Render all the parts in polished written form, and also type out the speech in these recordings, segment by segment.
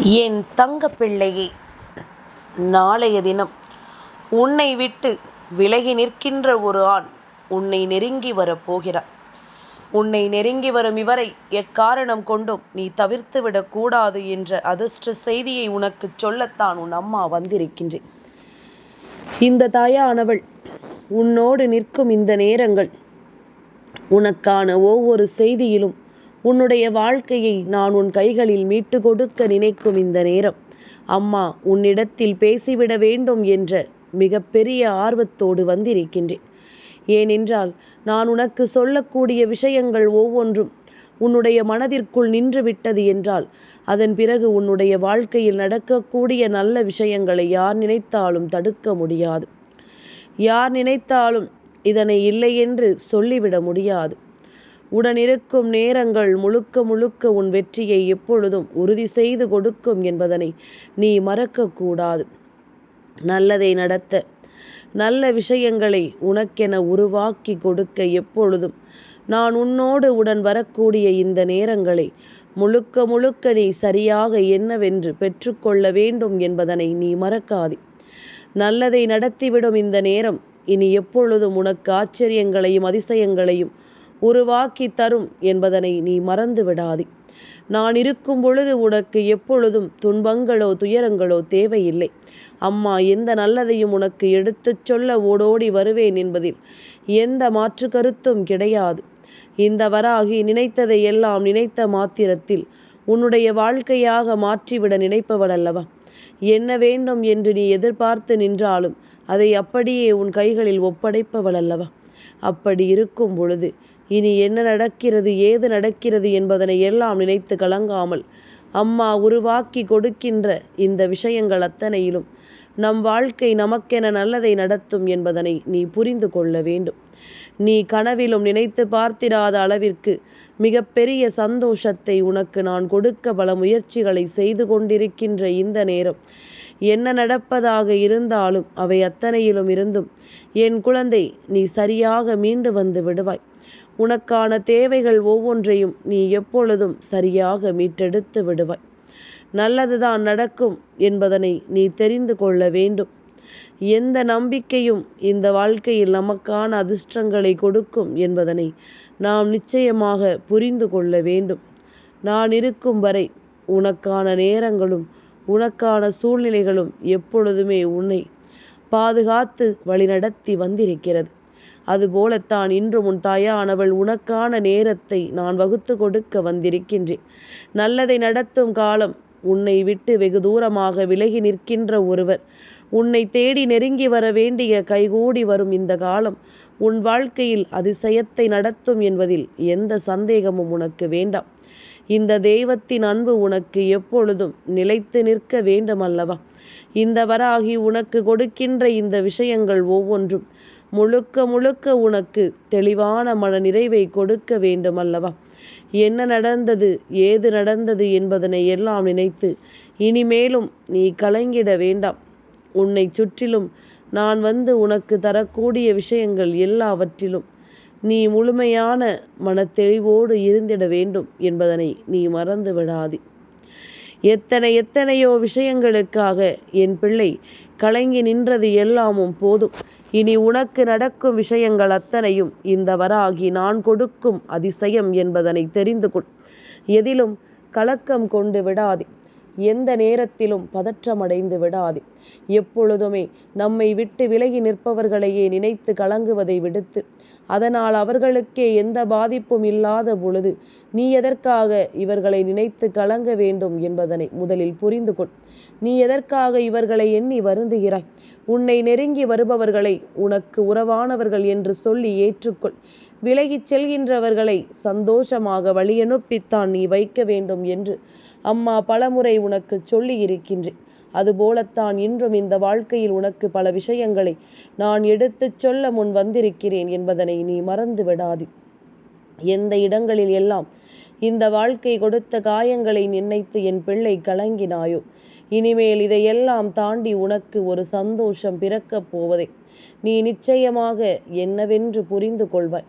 என் தங்கப்பிள்ளையே, நாளைய தினம் உன்னை விட்டு விலகி நிற்கின்ற ஒரு ஆண் உன்னை நெருங்கி வரப்போகிறார். உன்னை நெருங்கி வரும் இவரை எக்காரணம் கொண்டும் நீ தவிர்த்துவிடக்கூடாது என்ற அதிர்ஷ்ட செய்தியை உனக்கு சொல்லத்தான் உன் அம்மா வந்திருக்கின்றேன். இந்த தாயானவள் உன்னோடு நிற்கும் இந்த நேரங்கள் உனக்கான ஒவ்வொரு செய்தியிலும் உன்னுடைய வாழ்க்கையை நான் உன் கைகளில் மீட்டு கொடுக்க நினைக்கும் இந்த நேரம் அம்மா உன்னிடத்தில் பேசிவிட வேண்டும் என்ற மிகப்பெரிய ஆர்வத்தோடு வந்திருக்கின்றேன். ஏனென்றால் நான் உனக்கு சொல்லக்கூடிய விஷயங்கள் ஒவ்வொன்றும் உன்னுடைய மனதிற்குள் நின்று விட்டது என்றால் அதன் பிறகு உன்னுடைய வாழ்க்கையில் நடக்கக்கூடிய நல்ல விஷயங்களை யார் நினைத்தாலும் தடுக்க முடியாது. யார் நினைத்தாலும் இதனை இல்லை என்று சொல்லிவிட முடியாது. உடனிருக்கும் நேரங்கள் முழுக்க முழுக்க உன் வெற்றியை எப்பொழுதும் உறுதி செய்து கொடுக்கும் என்பதனை நீ மறக்கக்கூடாது. நல்லதை நடத்த, நல்ல விஷயங்களை உனக்கென உருவாக்கி கொடுக்க எப்பொழுதும் நான் உன்னோடு உடன் வரக்கூடிய இந்த நேரங்களை முழுக்க முழுக்க நீ சரியாக என்னவென்று பெற்றுக்கொள்ள வேண்டும் என்பதனை நீ மறக்காதே. நல்லதை நடத்திவிடும் இந்த நேரம் இனி எப்பொழுதும் உனக்கு ஆச்சரியங்களையும் அதிசயங்களையும் உருவாக்கி தரும் என்பதனை நீ மறந்து விடாதே. நான் இருக்கும் பொழுது உனக்கு எப்பொழுதும் துன்பங்களோ துயரங்களோ தேவையில்லை. அம்மா எந்த நல்லதையும் உனக்கு எடுத்துச் சொல்ல ஓடோடி வருவேன் என்பதில் எந்த மாற்று கருத்தும் கிடையாது. இந்த வராகி நினைத்ததை எல்லாம் நினைத்த மாத்திரத்தில் உன்னுடைய வாழ்க்கையாக மாற்றிவிட நினைப்பவள் அல்லவா? என்ன வேண்டும் என்று நீ எதிர்பார்த்து நின்றாலும் அதை அப்படியே உன் கைகளில் ஒப்படைப்பவள் அல்லவா? அப்படி இருக்கும் பொழுது இனி என்ன நடக்கிறது, ஏது நடக்கிறது என்பதனை எல்லாம் நினைத்து கலங்காமல் அம்மா உருவாக்கி கொடுக்கின்ற இந்த விஷயங்கள் அத்தனையிலும் நம் வாழ்க்கை நமக்கென நல்லதை நடத்தும் என்பதனை நீ புரிந்து கொள்ள வேண்டும். நீ கனவிலும் நினைத்து பார்த்திராத அளவிற்கு மிகப்பெரிய சந்தோஷத்தை உனக்கு நான் கொடுக்க பல முயற்சிகளை செய்து கொண்டிருக்கின்ற இந்த நேரம் என்ன நடப்பதாக இருந்தாலும் அவை அத்தனையிலும் இருந்தும் என் குழந்தை நீ சரியாக மீண்டு வந்து விடுவாய். உனக்கான தேவைகள் ஒவ்வொன்றையும் நீ எப்பொழுதும் சரியாக மீட்டெடுத்து விடுவாய். நல்லதுதான் நடக்கும் என்பதனை நீ தெரிந்து கொள்ள வேண்டும். எந்த நம்பிக்கையும் இந்த வாழ்க்கையில் நமக்கான அதிர்ஷ்டங்களை கொடுக்கும் என்பதனை நாம் நிச்சயமாக புரிந்து கொள்ள வேண்டும். நான் இருக்கும் வரை உனக்கான நேரங்களும் உனக்கான சூழ்நிலைகளும் எப்பொழுதுமே உன்னை பாதுகாத்து வழிநடத்தி வந்திருக்கிறது. அதுபோலத்தான் இன்றும் உன் தாயானவள் உனக்கான நேரத்தை நான் வகுத்து கொடுக்க வந்திருக்கின்றேன். நல்லதை நடத்தும் காலம் உன்னை விட்டு வெகு தூரமாக விலகி நிற்கின்ற ஒருவர் உன்னை தேடி நெருங்கி வர வேண்டிய கைகூடி வரும் இந்த காலம் உன் வாழ்க்கையில் அதிசயத்தை நடத்தும் என்பதில் எந்த சந்தேகமும் உனக்கு வேண்டாம். இந்த தெய்வத்தின் அன்பு உனக்கு எப்பொழுதும் நிலைத்து நிற்க வேண்டும் அல்லவா? இந்த வராகி உனக்கு கொடுக்கின்ற இந்த விஷயங்கள் ஒவ்வொன்றும் முழுக்க முழுக்க உனக்கு தெளிவான மன நிறைவை கொடுக்க வேண்டும் அல்லவா? என்ன நடந்தது, ஏது நடந்தது என்பதனை எல்லாம் நினைத்து இனிமேலும் நீ கலங்கிட வேண்டாம். உன்னை சுற்றிலும் நான் வந்து உனக்கு தரக்கூடிய விஷயங்கள் எல்லாவற்றிலும் நீ முழுமையான மனத்தெளிவோடு இருந்திட வேண்டும் என்பதனை நீ மறந்து விடாதே. எத்தனையோ விஷயங்களுக்காக என் பிள்ளை கலங்கி நின்றது எல்லாமும் போதும். இனி உனக்கு நடக்கும் விஷயங்கள் அத்தனையும் இந்த வராகி நான் கொடுக்கும் அதிசயம் என்பதனை தெரிந்து கொள். எதிலும் கலக்கம் கொண்டு விடாதே. எந்த நேரத்திலும் பதற்றமடைந்து விடாதே. எப்பொழுதுமே நம்மை விட்டு விலகி நிற்பவர்களையே நினைத்து கலங்குவதை விடுத்து அதனால் அவர்களுக்கே எந்த பாதிப்பும் இல்லாத பொழுது நீ எதற்காக இவர்களை நினைத்து கலங்க வேண்டும் என்பதனை முதலில் புரிந்து கொள். நீ எதற்காக இவர்களை எண்ணி வருந்துகிறாய்? உன்னை நெருங்கி வருபவர்களை உனக்கு உறவானவர்கள் என்று சொல்லி ஏற்றுக்கொள். விலகிச் செல்கின்றவர்களை சந்தோஷமாக வழியனுப்பித்தான் நீ வைக்க வேண்டும் என்று அம்மா பலமுறை உனக்கு சொல்லி இருக்கின்றேன். அதுபோலத்தான் இன்றும் இந்த வாழ்க்கையில் உனக்கு பல விஷயங்களை நான் எடுத்துச் சொல்ல முன் வந்திருக்கிறேன் என்பதனை நீ மறந்து விடாதே. எந்த இடங்களில் எல்லாம் இந்த வாழ்க்கை கொடுத்த காயங்களை நினைத்து என் பிள்ளை கலங்கினாயோ, இனிமேல் இதையெல்லாம் தாண்டி உனக்கு ஒரு சந்தோஷம் பிறக்கப் போவதை நீ நிச்சயமாக என்னவென்று புரிந்து கொள்வாய்.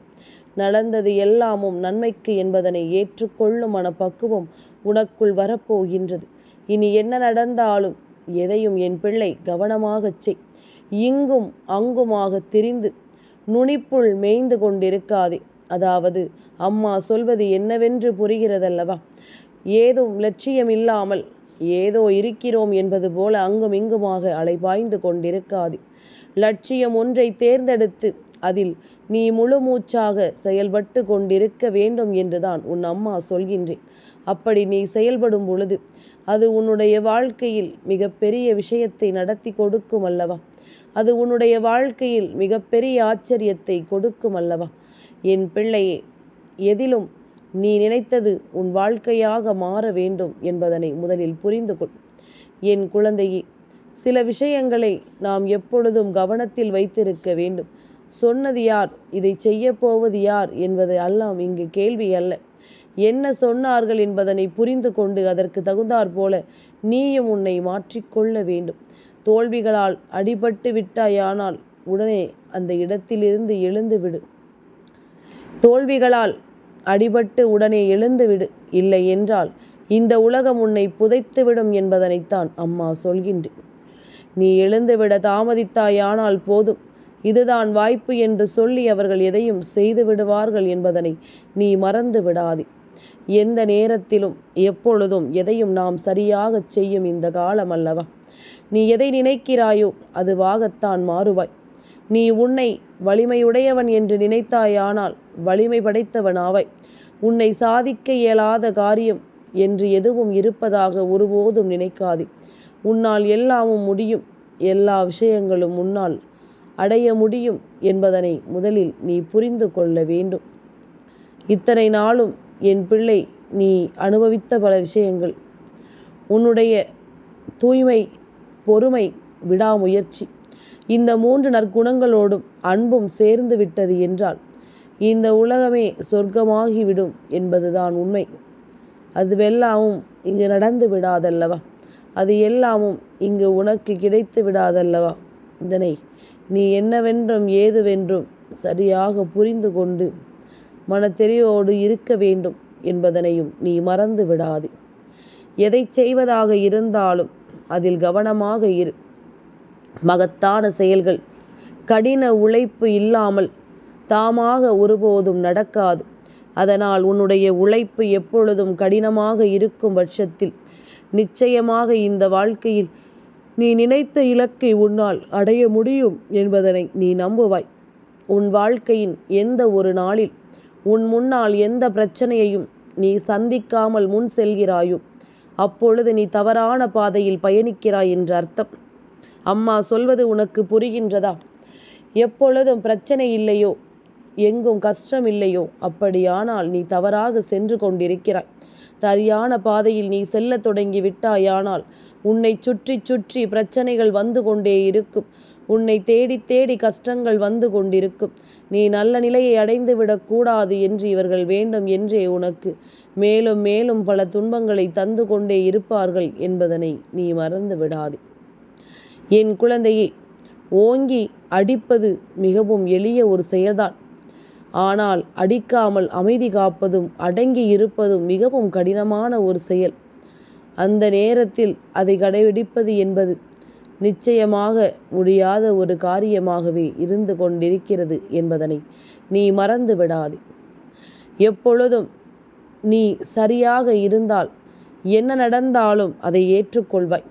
நடந்தது எல்லாமும் நன்மைக்கு என்பதனை ஏற்றுக்கொள்ளும் மனப்பக்குவம் உனக்குள் வரப்போகின்றது. இனி என்ன நடந்தாலும் எதையும் என் பிள்ளை கவனமாகச் செய். இங்கும் அங்குமாக திரிந்து நுனிப்புள் மேய்ந்து கொண்டிருக்காதே. அதாவது அம்மா சொல்வது என்னவென்று புரிகிறதல்லவா? ஏதும் லட்சியம் இல்லாமல் ஏதோ இருக்கிறோம் என்பது போல அங்கும் இங்குமாக அலைபாய்ந்து கொண்டிருக்காதே. லட்சியம் ஒன்றை தேர்ந்தெடுத்து அதில் நீ முழு மூச்சாக செயல்பட்டு கொண்டிருக்க வேண்டும் என்றுதான் உன் அம்மா சொல்கின்றேன். அப்படி நீ செயல்படும் பொழுது அது உன்னுடைய வாழ்க்கையில் மிகப்பெரிய விஷயத்தை நடத்தி கொடுக்கும் அல்லவா? அது உன்னுடைய வாழ்க்கையில் மிகப்பெரிய ஆச்சரியத்தை கொடுக்கும் அல்லவா? என் பிள்ளையே, எதிலும் நீ நினைத்தது உன் வாழ்க்கையாக மாற வேண்டும் என்பதனை முதலில் புரிந்து கொள். என் குழந்தையே, சில விஷயங்களை நாம் எப்பொழுதும் கவனத்தில் வைத்திருக்க வேண்டும். சொன்னது யார், இதை செய்ய போவது யார் என்பது எல்லாம் இங்கு கேள்வி அல்ல. என்ன சொன்னார்கள் என்பதனை புரிந்து கொண்டு அதற்கு தகுந்தாற் போல நீயும் உன்னை மாற்றிக்கொள்ள வேண்டும். தோல்விகளால் அடிபட்டு விட்டாயானால் உடனே அந்த இடத்திலிருந்து எழுந்துவிடு. தோல்விகளால் அடிபட்டு உடனே எழுந்துவிடு. இல்லை என்றால் இந்த உலகம் உன்னை புதைத்துவிடும் என்பதனைத்தான் அம்மா சொல்கின்றேன். நீ எழுந்துவிட தாமதித்தாயானால் போதும், இதுதான் வாய்ப்பு என்று சொல்லி அவர்கள் எதையும் செய்து விடுவார்கள் என்பதனை நீ மறந்து விடாதே. எந்த நேரத்திலும் எப்பொழுதும் எதையும் நாம் சரியாக செய்யும் இந்த காலம் அல்லவா? நீ எதை நினைக்கிறாயோ அதுவாகத்தான் மாறுவாய். நீ உன்னை வலிமையுடையவன் என்று நினைத்தாயானால் வலிமை படைத்தவனாவாய். உன்னை சாதிக்க இயலாத காரியம் என்று எதுவும் இருப்பதாக ஒருபோதும் நினைக்காதே. உன்னால் எல்லாமும் முடியும், எல்லா விஷயங்களும் உன்னால் அடைய முடியும் என்பதனை முதலில் நீ புரிந்து கொள்ள வேண்டும். இத்தனை நாளும் என் பிள்ளை நீ அனுபவித்த பல விஷயங்கள், உன்னுடைய தூய்மை, பொறுமை, விடாமுயற்சி, இந்த 3 நற்குணங்களோடும் அன்பும் சேர்ந்து விட்டது என்றால் இந்த உலகமே சொர்க்கமாகிவிடும் என்பதுதான் உண்மை. அதுவெல்லாமும் இங்கு நடந்து விடாதல்லவா? அது எல்லாமும் இங்கு உனக்கு கிடைத்து விடாதல்லவா? இதனை நீ என்னவென்றும் ஏதுவென்றும் சரியாக புரிந்து கொண்டு மனத்தெளிவோடு இருக்க வேண்டும் என்பதனையும் நீ மறந்து விடாதே. எதை செய்வதாக இருந்தாலும் அதில் கவனமாக இரு. மகத்தான செயல்கள் கடின உழைப்பு இல்லாமல் தாமாக ஒருபோதும் நடக்காது. அதனால் உன்னுடைய உழைப்பு எப்பொழுதும் கடினமாக இருக்கும் பட்சத்தில் நிச்சயமாக இந்த வாழ்க்கையில் நீ நினைத்த இலக்கை உன்னால் அடைய முடியும் என்பதனை நீ நம்புவாய். உன் வாழ்க்கையின் எந்த ஒரு நாளில் உன் முன்னால் எந்த பிரச்சனையையும் நீ சந்திக்காமல் முன் செல்கிறாயோ அப்பொழுது நீ தவறான பாதையில் பயணிக்கிறாய் என்று அர்த்தம். அம்மா சொல்வது உனக்கு புரிகின்றதா? எப்பொழுதும் பிரச்சனை இல்லையோ, எங்கும் கஷ்டம் இல்லையோ, அப்படியானால் நீ தவறாக சென்று கொண்டிருக்கிறாய். சரியான பாதையில் நீ செல்ல தொடங்கி விட்டாயானால் உன்னை சுற்றி சுற்றி பிரச்சனைகள் வந்து கொண்டே இருக்கும். உன்னை தேடி தேடி கஷ்டங்கள் வந்து கொண்டிருக்கும். நீ நல்ல நிலையை அடைந்து விடக்கூடாது என்று இவர்கள் வேண்டும் என்றே உனக்கு மேலும் மேலும் பல துன்பங்களை தந்து கொண்டே இருப்பார்கள் என்பதனை நீ மறந்து விடாதே. என் குழந்தையே, ஓங்கி அடிப்பது மிகவும் எளிய ஒரு செயல்தான். ஆனால் அடிக்காமல் அமைதி காப்பதும் அடங்கி இருப்பதும் மிகவும் கடினமான ஒரு செயல். அந்த நேரத்தில் அதை கடைபிடிப்பது என்பது நிச்சயமாக முடியாத ஒரு காரியமாகவே இருந்து கொண்டிருக்கிறது என்பதனை நீ மறந்து விடாதே. எப்பொழுதும் நீ சரியாக இருந்தால் என்ன நடந்தாலும் அதை ஏற்றுக்கொள்வாய்.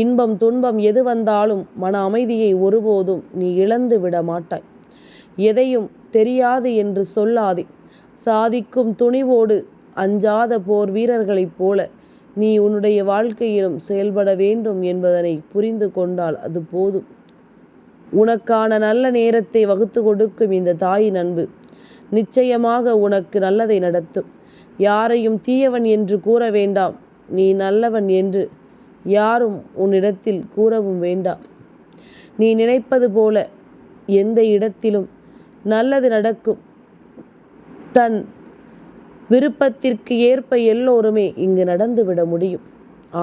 இன்பம் துன்பம் எது வந்தாலும் மன அமைதியை ஒருபோதும் நீ இழந்து விட மாட்டாய். எதையும் தெரியாது என்று சொல்லாதே. சாதிக்கும் துணிவோடு அஞ்சாத போர் வீரர்களைப் போல நீ உன்னுடைய வாழ்க்கையிலும் செயல்பட வேண்டும் என்பதனை புரிந்து கொண்டால் அது போதும். உனக்கான நல்ல நேரத்தை வகுத்து கொடுக்கும் இந்த தாயின் அன்பு நிச்சயமாக உனக்கு நல்லதை நடத்தும். யாரையும் தீயவன் என்று கூற வேண்டாம். நீ நல்லவன் என்று யாரும் உன்னிடத்தில் கூறவும் வேண்டாம். நீ நினைப்பது போல எந்த இடத்திலும் நல்லது நடக்கும். தன் விருப்பத்திற்கு ஏற்ப எல்லோருமே இங்கு நடந்துவிட முடியும்.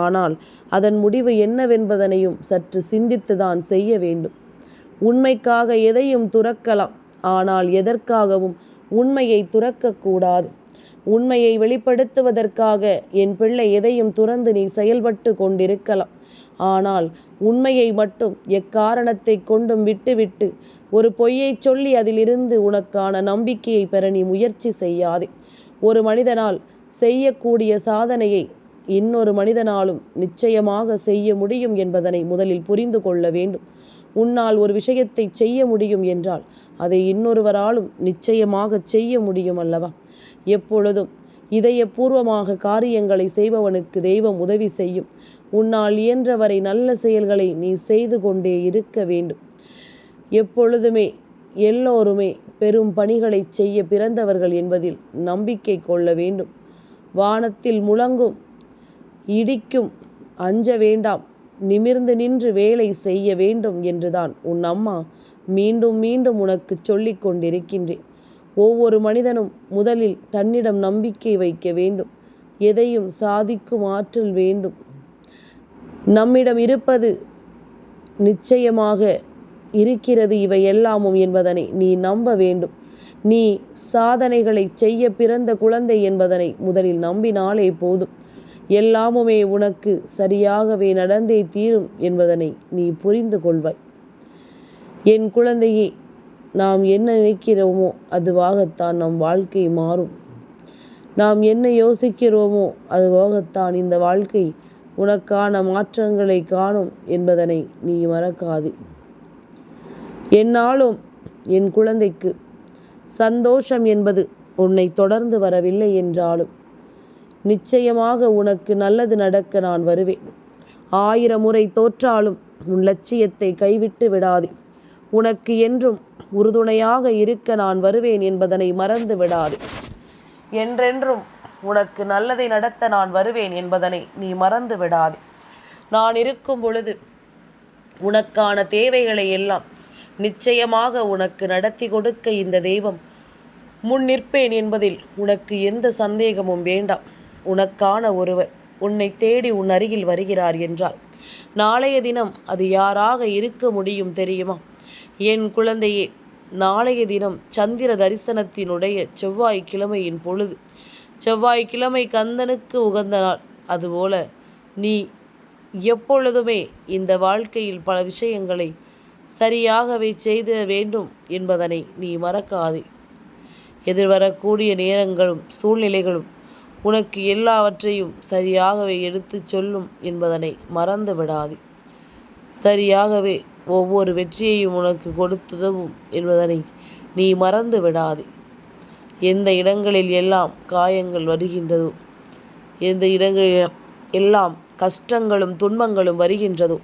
ஆனால் அதன் முடிவு என்னவென்பதனையும் சற்று சிந்தித்துதான் செய்ய வேண்டும். உண்மைக்காக எதையும் துறக்கலாம், ஆனால் எதற்காகவும் உண்மையை துறக்கக்கூடாது. உண்மையை வெளிப்படுத்துவதற்காக என் பிள்ளை எதையும் துறந்து நீ செயல்பட்டு கொண்டிருக்கலாம். ஆனால் உண்மையை மட்டும் எக்காரணத்தை கொண்டும் விட்டுவிட்டு ஒரு பொய்யை சொல்லி அதிலிருந்து உனக்கான நம்பிக்கையை பெற நீ முயற்சி செய்யாதே. ஒரு மனிதனால் செய்யக்கூடிய சாதனையை இன்னொரு மனிதனாலும் நிச்சயமாக செய்ய முடியும் என்பதனை முதலில் புரிந்து கொள்ள வேண்டும். உன்னால் ஒரு விஷயத்தை செய்ய முடியும் என்றால் அதை இன்னொருவராலும் நிச்சயமாக செய்ய முடியும் அல்லவா? எப்பொழுதும் இதயபூர்வமாக காரியங்களை செய்பவனுக்கு தெய்வம் உதவி செய்யும். உன்னால் இயன்றவரை நல்ல செயல்களை நீ செய்து கொண்டே இருக்க வேண்டும். எப்பொழுதுமே எல்லோருமே பெரும் பணிகளை செய்ய பிறந்தவர்கள் என்பதில் நம்பிக்கை கொள்ள வேண்டும். வானத்தில் முழங்கும் இடிக்கும் அஞ்ச வேண்டாம், நிமிர்ந்து நின்று வேலை செய்ய வேண்டும் என்றுதான் உன் அம்மா மீண்டும் மீண்டும் உனக்கு சொல்லிக் கொண்டிருக்கின்றேன். ஒவ்வொரு மனிதனும் முதலில் தன்னிடம் நம்பிக்கை வைக்க வேண்டும். எதையும் சாதிக்கும் ஆற்றல் வேண்டும். நம்மிடம் இருப்பது நிச்சயமாக இருக்கிறது இவை எல்லாமும் என்பதனை நீ நம்ப வேண்டும். நீ சாதனைகளை செய்ய பிறந்த குழந்தை என்பதனை முதலில் நம்பினாலே போதும். எல்லாமுமே உனக்கு சரியாகவே நடந்தே தீரும் என்பதனை நீ புரிந்து கொள்வாய். என் குழந்தையே, நாம் என்ன நினைக்கிறோமோ அதுவாகத்தான் நம் வாழ்க்கை மாறும். நாம் என்ன யோசிக்கிறோமோ அதுவாகத்தான் இந்த வாழ்க்கை உனக்கான மாற்றங்களை காணும் என்பதனை நீ மறக்காதே. என்னாலும் என் குழந்தைக்கு சந்தோஷம் என்பது உன்னை தொடர்ந்து வரவில்லை என்றாலும் நிச்சயமாக உனக்கு நல்லது நடக்க நான் வருவேன். 1000 முறை தோற்றாலும் உன் லட்சியத்தை கைவிட்டு விடாதே. உனக்கு என்றும் உறுதுணையாக இருக்க நான் வருவேன் என்பதனை மறந்து விடாதே. என்றென்றும் உனக்கு நல்லதை நடத்த நான் வருவேன் என்பதனை நீ மறந்து விடாதே. நான் இருக்கும் பொழுது உனக்கான தேவைகளை எல்லாம் நிச்சயமாக உனக்கு நடத்தி கொடுக்க இந்த தெய்வம் முன் நிற்பேன் என்பதில் உனக்கு எந்த சந்தேகமும் வேண்டாம். உனக்கான ஒருவர் உன்னை தேடி உன் அருகில் வருகிறார் என்றால் நாளைய தினம் அது யாராக இருக்க முடியும் தெரியுமா? என் குழந்தையே, நாளைய தினம் சந்திர தரிசனத்தினுடைய செவ்வாய்க்கிழமையின் பொழுது. செவ்வாய்க்கிழமை கந்தனுக்கு உகந்த நாள். அதுபோல நீ எப்பொழுதுமே இந்த வாழ்க்கையில் பல விஷயங்களை சரியாகவே செய்த வேண்டும் என்பதனை நீ மறக்காதே. எதிர்வரக்கூடிய நேரங்களும் சூழ்நிலைகளும் உனக்கு எல்லாவற்றையும் சரியாகவே எடுத்து சொல்லும் என்பதனை மறந்து விடாதே. சரியாகவே ஒவ்வொரு வெற்றியையும் உனக்கு கொடுத்துதவும் என்பதனை நீ மறந்து விடாதே. எந்த இடங்களில் எல்லாம் காயங்கள் வருகின்றதோ, எந்த இடங்களில் எல்லாம் கஷ்டங்களும் துன்பங்களும் வருகின்றதோ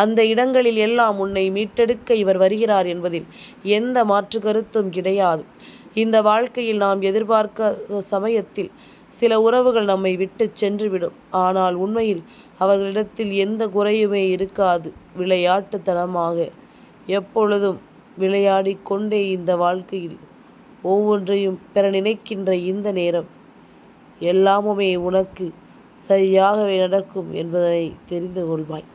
அந்த இடங்களில் எல்லாம் உன்னை மீட்டெடுக்க இவர் வருகிறார் என்பதில் எந்த மாற்று கருத்தும் கிடையாது. இந்த வாழ்க்கையில் நாம் எதிர்பார்க்காத சமயத்தில் சில உறவுகள் நம்மை விட்டு சென்றுவிடும். ஆனால் உண்மையில் அவர்களிடத்தில் எந்த குறையுமே இருக்காது. விளையாட்டுத்தனமாக எப்பொழுதும் விளையாடி கொண்டே இந்த வாழ்க்கையில் ஒவ்வொன்றையும் பெற நினைக்கின்ற இந்த நேரம் எல்லாமுமே உனக்கு சரியாகவே நடக்கும் என்பதை தெரிந்து கொள்வாய்.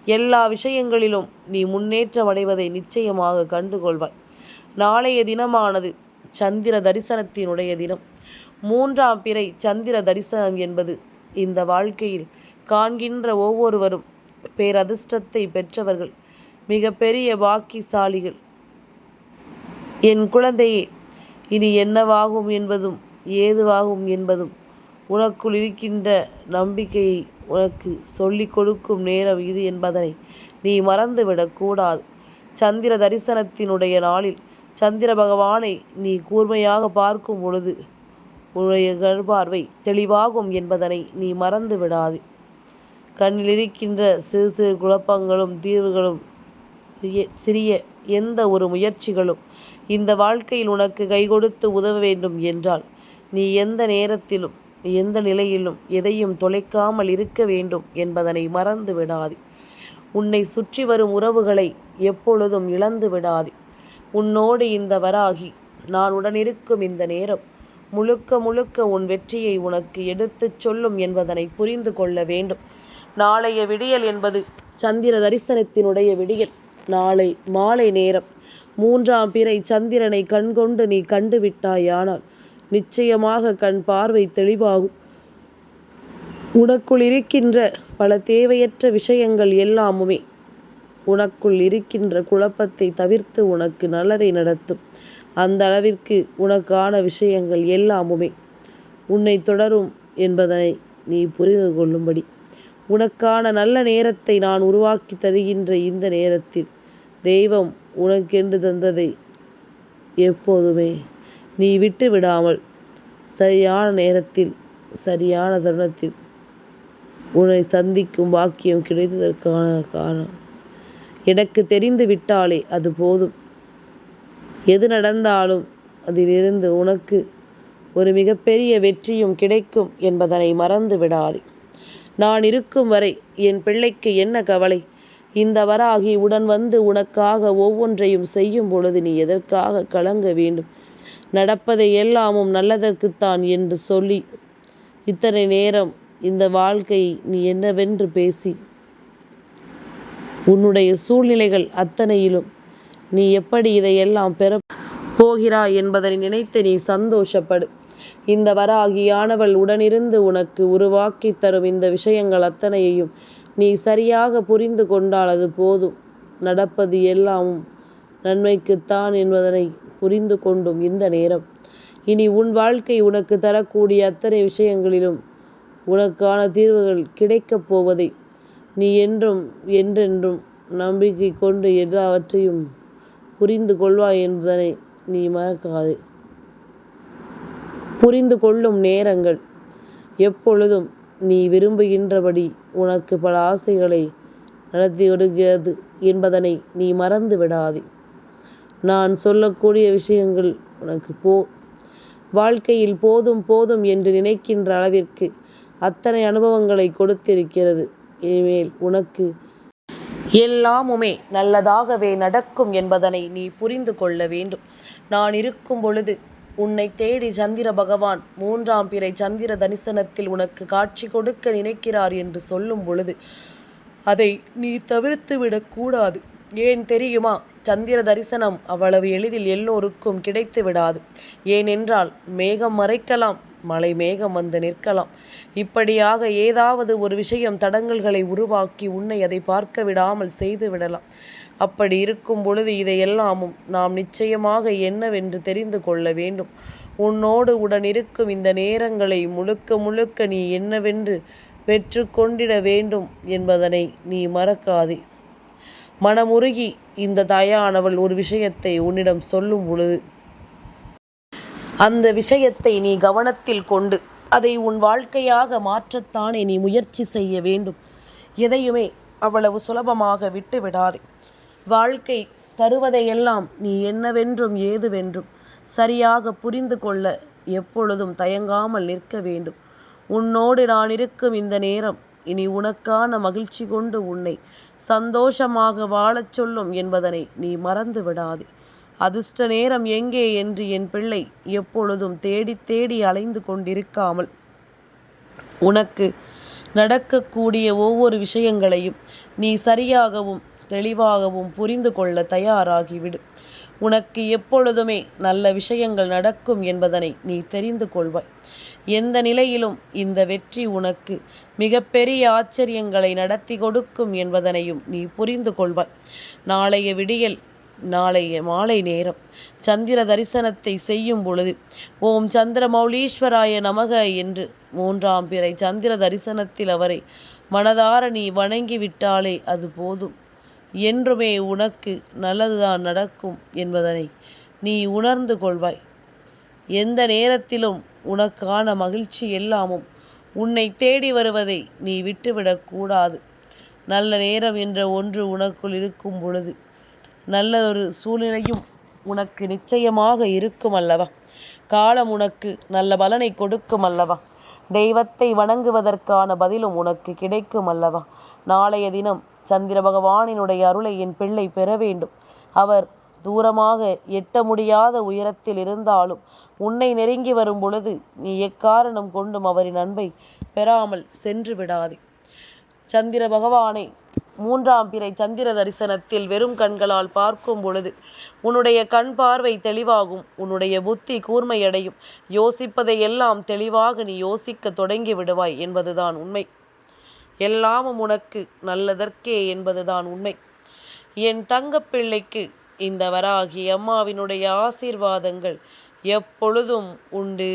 எல்லா விஷயங்களிலும் நீ முன்னேற்றம் அடைவதை நிச்சயமாக கண்டுகொள்வாய். நாளைய தினமானது சந்திர தரிசனத்தினுடைய தினம். 3ஆம் பிறை சந்திர தரிசனம் என்பது இந்த வாழ்க்கையில் காண்கின்ற ஒவ்வொருவரும் பேரதிர்ஷ்டத்தை பெற்றவர்கள், மிக பெரிய பாக்கியசாலிகள். என் குழந்தையே, இனி என்னவாகும் என்பதும் ஏதுவாகும் என்பதும் உனக்குள் இருக்கின்ற நம்பிக்கையை உனக்கு சொல்லிக் கொடுக்கும் நேரம் இது என்பதனை நீ மறந்துவிடக்கூடாது. சந்திர தரிசனத்தினுடைய நாளில் சந்திர பகவானை நீ கூர்மையாக பார்க்கும் பொழுது உன்னுடைய கண்பார்வை தெளிவாகும் என்பதனை நீ மறந்து விடாது. கண்ணில் இருக்கின்ற சிறு சிறு குழப்பங்களும் தீர்வுகளும் சிறிய எந்த ஒரு முயற்சிகளும் இந்த வாழ்க்கையில் உனக்கு கை கொடுத்து உதவ வேண்டும் என்றால் நீ எந்த நேரத்திலும் எந்த நிலையிலும் எதையும் தொலைக்காமல் இருக்க வேண்டும் என்பதனை மறந்து விடாது. உன்னை சுற்றி வரும் உறவுகளை எப்பொழுதும் இழந்து விடாது. உன்னோடு இந்த வராகி நான் உடனிருக்கும் இந்த நேரம் முழுக்க முழுக்க உன் வெற்றியை உனக்கு எடுத்துச் சொல்லும் என்பதனை புரிந்து கொள்ள வேண்டும். நாளைய விடியல் என்பது சந்திர தரிசனத்தினுடைய விடியல். நாளை மாலை நேரம் 3ஆம் பிறை சந்திரனை கண்கொண்டு நீ கண்டுவிட்டாயானால் நிச்சயமாக கண் பார்வை தெளிவாகும். உனக்குள் இருக்கின்ற பல தேவையற்ற விஷயங்கள் எல்லாமுமே உனக்குள் இருக்கின்ற குழப்பத்தை தவிர்த்து உனக்கு நல்லதை நடத்தும். அந்த அளவிற்கு உனக்கான விஷயங்கள் எல்லாமுமே உன்னை தொடரும் என்பதனை நீ புரிந்து கொள்ளும்படி உனக்கான நல்ல நேரத்தை நான் உருவாக்கி தருகின்ற இந்த நேரத்தில் தெய்வம் உனக்கென்று தந்ததை எப்போதுமே நீ விட்டு விடாமல் சரியான நேரத்தில் சரியான தருணத்தில் உன்னை சந்திக்கும் பாக்கியம் கிடைத்ததற்கான காரணம் எனக்கு தெரிந்து விட்டாலே அது போதும். எது நடந்தாலும் அதிலிருந்து உனக்கு ஒரு மிகப்பெரிய வெற்றியும் கிடைக்கும் என்பதனை மறந்து விடாதே. நான் இருக்கும் வரை என் பிள்ளைக்கு என்ன கவலை? இந்த வராகி உடன் வந்து உனக்காக ஒவ்வொன்றையும் செய்யும் பொழுது நீ எதற்காக கலங்க வேண்டும்? நடப்பதை எல்லாமும் நல்லதற்குத்தான் என்று சொல்லி இத்தனை நேரம் இந்த வாழ்க்கை நீ என்னவென்று பேசி உன்னுடைய சூழ்நிலைகள் அத்தனையிலும் நீ எப்படி இதையெல்லாம் பெற போகிறாய் என்பதனை நினைத்து நீ சந்தோஷப்படு. இந்த வராகியானவள் உடனிருந்து உனக்கு உருவாக்கி தரும் இந்த விஷயங்கள் அத்தனையையும் நீ சரியாக புரிந்து கொண்டால் அது போதும். நடப்பது எல்லாமும் நன்மைக்குத்தான் என்பதனை புரிந்து கொண்டும் இந்த நேரம் இனி உன் வாழ்க்கை உனக்கு தரக்கூடிய அத்தனை விஷயங்களிலும் உனக்கான தீர்வுகள் கிடைக்கப் போவதை நீ என்றென்றும் நம்பிக்கை கொண்டு எல்லாவற்றையும் புரிந்து கொள்வாய் என்பதனை நீ மறக்காதே. புரிந்து கொள்ளும் நேரங்கள் எப்பொழுதும் நீ விரும்புகின்றபடி உனக்கு பல ஆசைகளை நடத்தி கொடுக்கிறது என்பதனை நீ மறந்து விடாதே. நான் சொல்லக்கூடிய விஷயங்கள் உனக்கு வாழ்க்கையில் போதும் போதும் என்று நினைக்கின்ற அளவிற்கு அத்தனை அனுபவங்களை கொடுத்திருக்கிறது. இனிமேல் உனக்கு எல்லாமுமே நல்லதாகவே நடக்கும் என்பதனை நீ புரிந்து கொள்ள வேண்டும். நான் இருக்கும் பொழுது உன்னை தேடி சந்திர பகவான் 3ஆம் பிறை சந்திர தரிசனத்தில் உனக்கு காட்சி கொடுக்க நினைக்கிறார் என்று சொல்லும் பொழுது அதை நீ தவிர்த்து விடக்கூடாது. ஏன் தெரியுமா? சந்திர தரிசனம் அவ்வளவு எளிதில் எல்லோருக்கும் கிடைத்து விடாது. ஏனென்றால் மேகம் மறைக்கலாம், மழை மேகம் வந்து நிற்கலாம். இப்படியாக ஏதாவது ஒரு விஷயம் தடங்கல்களை உருவாக்கி உன்னை அதை பார்க்க விடாமல் செய்து விடலாம். அப்படி இருக்கும் பொழுது இதையெல்லாமும் நாம் நிச்சயமாக என்னவென்று தெரிந்து கொள்ள வேண்டும். உன்னோடு உடன் இருக்கும் இந்த நேரங்களை முழுக்க முழுக்க நீ என்னவென்று பெற்று கொண்டிட வேண்டும் என்பதனை நீ மறக்காதே. மனமுருகி இந்த தாயானவள் ஒரு விஷயத்தை உன்னிடம் சொல்லும் பொழுது அந்த விஷயத்தை நீ கவனத்தில் கொண்டு அதை உன் வாழ்க்கையாக மாற்றத்தானே நீ முயற்சி செய்ய வேண்டும். எதையுமே அவ்வளவு சுலபமாக விட்டு விடாதே. வாழ்க்கை தருவதையெல்லாம் நீ என்னவென்றும் ஏதுவென்றும் சரியாக புரிந்து கொள்ள எப்பொழுதும் தயங்காமல் நிற்க வேண்டும். உன்னோடு நான் இருக்கும் இந்த நேரம் இனி உனக்கான மகிழ்ச்சி கொண்டு உன்னை சந்தோஷமாக வாழச் சொல்லும் என்பதனை நீ மறந்து விடாதே. அதிர்ஷ்ட நேரம் எங்கே என்று என் பிள்ளை எப்பொழுதும் தேடி தேடி அலைந்து கொண்டிருக்காமல் உனக்கு நடக்கக்கூடிய ஒவ்வொரு விஷயங்களையும் நீ சரியாகவும் தெளிவாகவும் புரிந்து கொள்ள தயாராகிவிடு. உனக்கு எப்பொழுதுமே நல்ல விஷயங்கள் நடக்கும் என்பதனை நீ தெரிந்து கொள்வாய். எந்த நிலையிலும் இந்த வெற்றி உனக்கு மிகப்பெரிய ஆச்சரியங்களை நடத்தி கொடுக்கும் என்பதனையும் நீ புரிந்து கொள்வாய். நாளைய விடியல் நாளைய மாலை நேரம் சந்திர தரிசனத்தை செய்யும் பொழுது ஓம் சந்திரமௌலீஸ்வராய நமக என்று 3ஆம் பிறை சந்திர தரிசனத்தில் அவரை மனதார நீ வணங்கிவிட்டாலே அது போதும். என்றுமே உனக்கு நல்லதுதான் நடக்கும் என்பதனை நீ உணர்ந்து கொள்வாய். எந்த நேரத்திலும் உனக்கான மகிழ்ச்சி எல்லாமும் உன்னை தேடி வருவதை நீ விட்டுவிடக்கூடாது. நல்ல நேரம் என்ற ஒன்று உனக்குள் இருக்கும் பொழுது நல்ல ஒரு சூழ்நிலையும் உனக்கு நிச்சயமாக இருக்கும் அல்லவா? காலம் உனக்கு நல்ல பலனை கொடுக்கும் அல்லவா? தெய்வத்தை வணங்குவதற்கான பதிலும் உனக்கு கிடைக்கும் அல்லவா? நாளைய தினம் சந்திர பகவானினுடைய அருளை என் பிள்ளை பெற வேண்டும். அவர் தூரமாக எட்ட முடியாத உயரத்தில் இருந்தாலும் உன்னை நெருங்கி வரும் பொழுது நீ எக்காரணம் கொண்டும் அவரின் அன்பை பெறாமல் சென்று விடாதே. சந்திர பகவானை மூன்றாம் பிறை சந்திர தரிசனத்தில் வெறும் கண்களால் பார்க்கும் பொழுது உன்னுடைய கண் பார்வை தெளிவாகும், உன்னுடைய புத்தி கூர்மையடையும், யோசிப்பதை எல்லாம் தெளிவாக நீ யோசிக்க தொடங்கி விடுவாய் என்பதுதான் உண்மை. எல்லாமும் உனக்கு நல்லதற்கே என்பதுதான் உண்மை. என் தங்கப்பிள்ளைக்கு இந்த வராகி அம்மாவினுடைய ஆசீர்வாதங்கள் எப்பொழுதும் உண்டு.